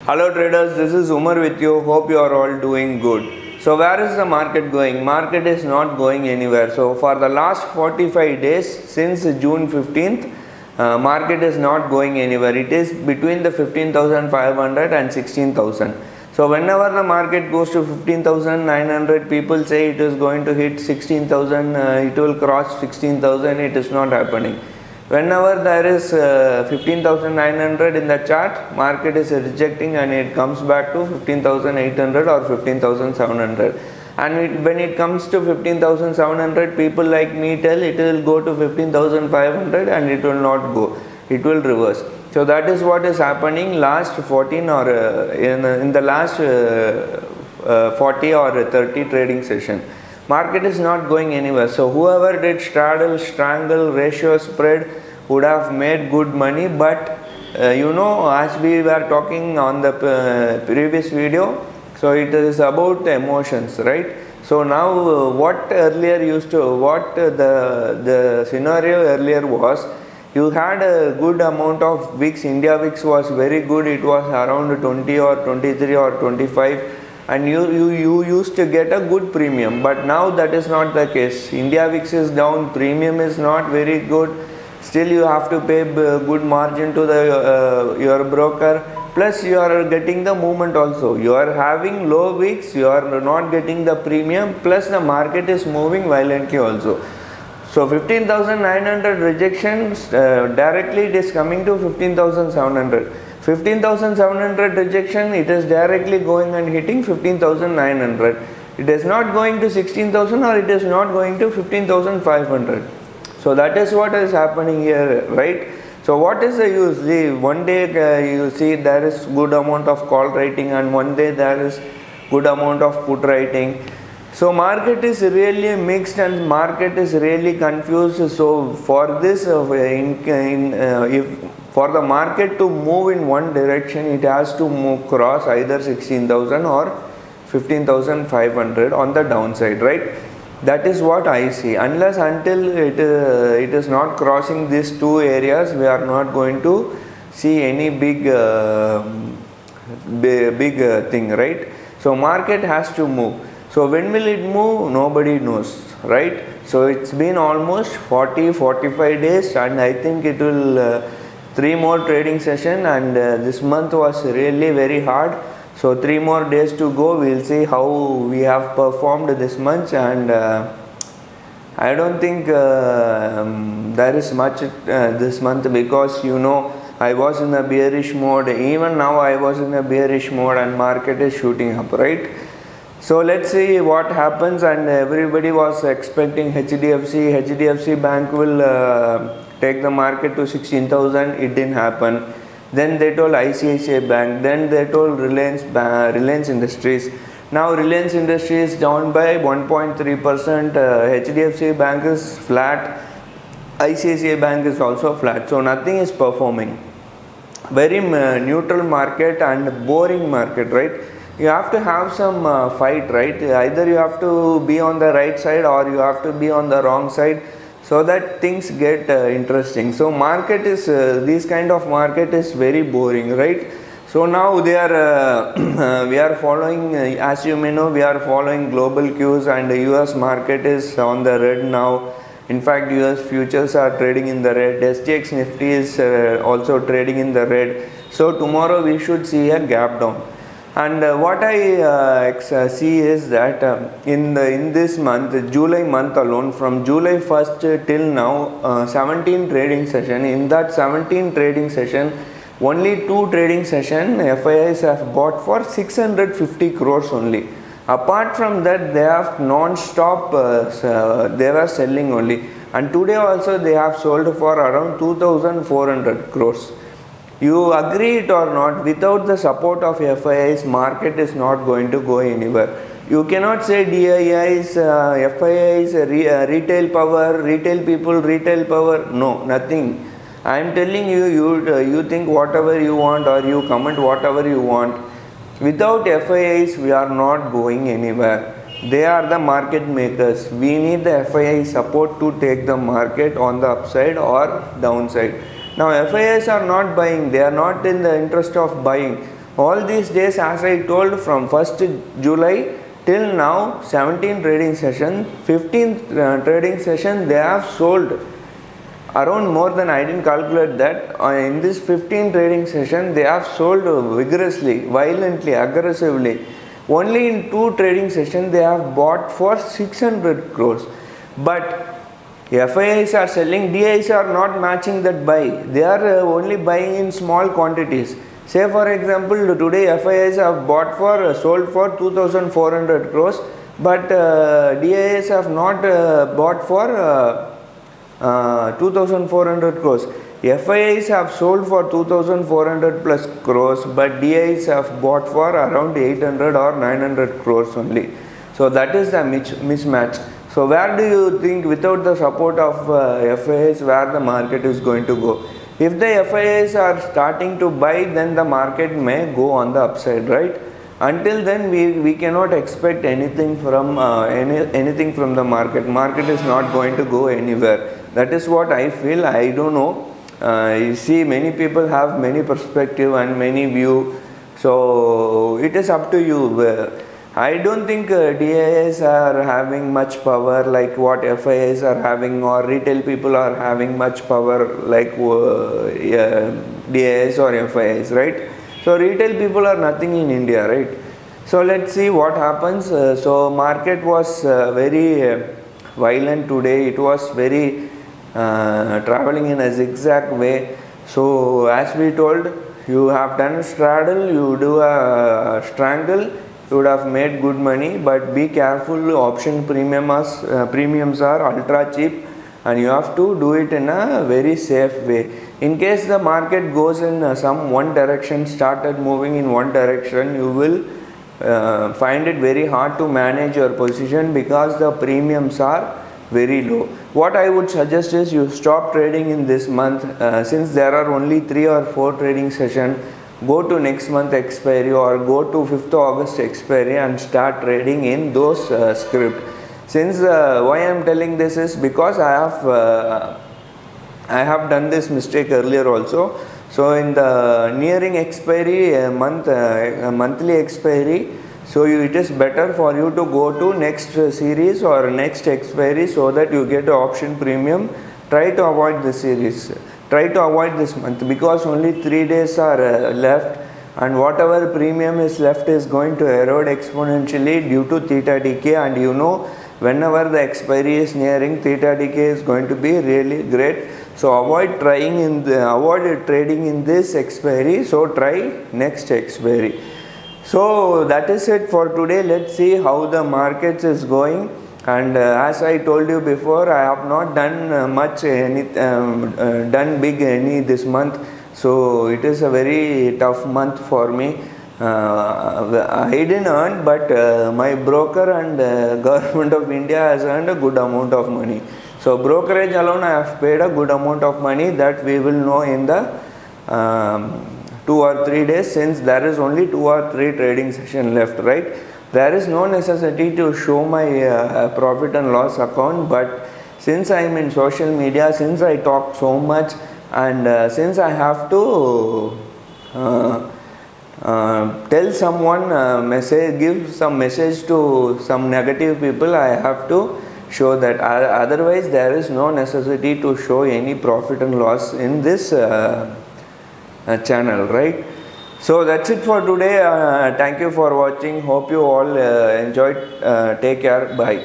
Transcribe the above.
Hello traders, this is Umar with you. Hope you are all doing good. So where is the market going? Market is not going anywhere. So for the last 45 days since June 15th, market is not going anywhere. It is between the 15,500 and 16,000. So whenever the market goes to 15,900, people say it is going to hit 16,000, it will cross 16,000. It is not happening. Whenever there is 15,900 in the chart, market is rejecting and it comes back to 15,800 or 15,700. And when it comes to 15,700, people like me tell it will go to 15,500 and it will not go. It will reverse. So that is what is happening last 14 or in the last 40 or 30 trading session. Market is not going anywhere. So whoever did straddle, strangle, ratio, spread would have made good money. But as we were talking on the previous video, so it is about emotions, right? So now what the scenario earlier was, you had a good amount of VIX. India VIX was very good. It was around 20 or 23 or 25. And you used to get a good premium, but now that is not the case. India VIX is down, premium is not very good. Still you have to pay good margin to the your broker, plus you are getting the movement also. You are having low VIX, you are not getting the premium, plus the market is moving violently also. So 15,900 rejections, directly it is coming to 15,700. 15,700 rejection, it is directly going and hitting 15,900. It is not going to 16,000 or it is not going to 15,500. So that is what is happening here, right? So what is the use? One day you see there is good amount of call writing and one day there is good amount of put writing. So market is really mixed and market is really confused. So for this, for the market to move in one direction, it has to move cross either 16,000 or 15,500 on the downside, right? That is what I see. Unless until it is not crossing these two areas, we are not going to see any big thing, right? So market has to move. So when will it move? Nobody knows, right? So it's been almost 45 days and I think it will 3 more trading session, and this month was really very hard. So 3 more days to go. We'll see how we have performed this month, and I don't think there is much this month, because I was in a bearish mode. Even now I was in a bearish mode and market is shooting up, right? So let's see what happens. And everybody was expecting HDFC Bank will take the market to 16,000. It didn't happen. Then they told ICICI Bank. Then they told Reliance Industries. Now Reliance Industries is down by 1.3%. HDFC Bank is flat. ICICI Bank is also flat. So nothing is performing. Very neutral market and boring market, right? You have to have some fight, right? Either you have to be on the right side or you have to be on the wrong side, so that things get interesting. So market is this kind of market is very boring, right? So now we are following, as you may know, we are following global cues, and the US market is on the red now. In fact, US futures are trading in the red. SGX Nifty is also trading in the red. So tomorrow we should see a gap down. And what I see is that in this month, July month alone, from July 1st till now, 17 trading session. In that 17 trading session, only 2 trading session FIIs have bought for 650 crores only. Apart from that, they have non-stop, they were selling only. And today also they have sold for around 2,400 crores. You agree it or not, without the support of FIIs, market is not going to go anywhere. You cannot say DIIs, FIIs, retail power, retail people, retail power. No, nothing. I am telling you, you think whatever you want or you comment whatever you want. Without FIIs, we are not going anywhere. They are the market makers. We need the FII support to take the market on the upside or downside. Now FIIs are not buying, they are not in the interest of buying. All these days, as I told, from 1st July till now, 17 trading session, 15th trading session, they have sold around more than, I didn't calculate that. In this 15 trading session, they have sold vigorously, violently, aggressively. Only in 2 trading sessions, they have bought for 600 crores. But FIIs are selling, DIs are not matching that buy. They are only buying in small quantities. Say for example, today FIIs have bought for, sold for 2400 crores, but DIs have not bought for 2400 crores. FIIs have sold for 2400 plus crores, but DIs have bought for around 800 or 900 crores only. So that is the mismatch. So where do you think, without the support of FIIs, where the market is going to go? If the FIIs are starting to buy, then the market may go on the upside, right? Until then, we cannot expect anything from anything from the market. Market is not going to go anywhere. That is what I feel. I don't know. You see, many people have many perspective and many view. So it is up to you. I don't think DIs are having much power like what FIIs are having, or retail people are having much power like DIs or FIIs, right? So retail people are nothing in India, right? So let's see what happens. So market was very violent today. It was very traveling in a zigzag way. So as we told, you have done straddle, you do a strangle, you would have made good money, but be careful. Option premiums are ultra cheap, and you have to do it in a very safe way. In case the market goes in some one direction, started moving in one direction, you will find it very hard to manage your position because the premiums are very low. What I would suggest is you stop trading in this month, since there are only 3 or 4 trading sessions. Go to next month expiry or go to 5th August expiry and start trading in those script. Since why I am telling this is because I have done this mistake earlier also. So in the nearing expiry monthly expiry, so it is better for you to go to next series or next expiry so that you get an option premium. Try to avoid this series. Try to avoid this month because only 3 days are left, and whatever premium is left is going to erode exponentially due to theta decay, and you know whenever the expiry is nearing, theta decay is going to be really great. So avoid trading in this expiry. So try next expiry. So that is it for today. Let's see how the markets is going. And as I told you before, I have not done done big any this month. So it is a very tough month for me. I didn't earn, but my broker and government of India has earned a good amount of money. So brokerage alone I have paid a good amount of money that we will know in the 2 or 3 days, since there is only 2 or 3 trading session left, right? There is no necessity to show my profit and loss account, but since I am in social media, since I talk so much, and since I have to tell someone give some message to some negative people, I have to show that. Otherwise there is no necessity to show any profit and loss in this channel, right? So that's it for today. Thank you for watching. Hope you all enjoyed. Take care. Bye.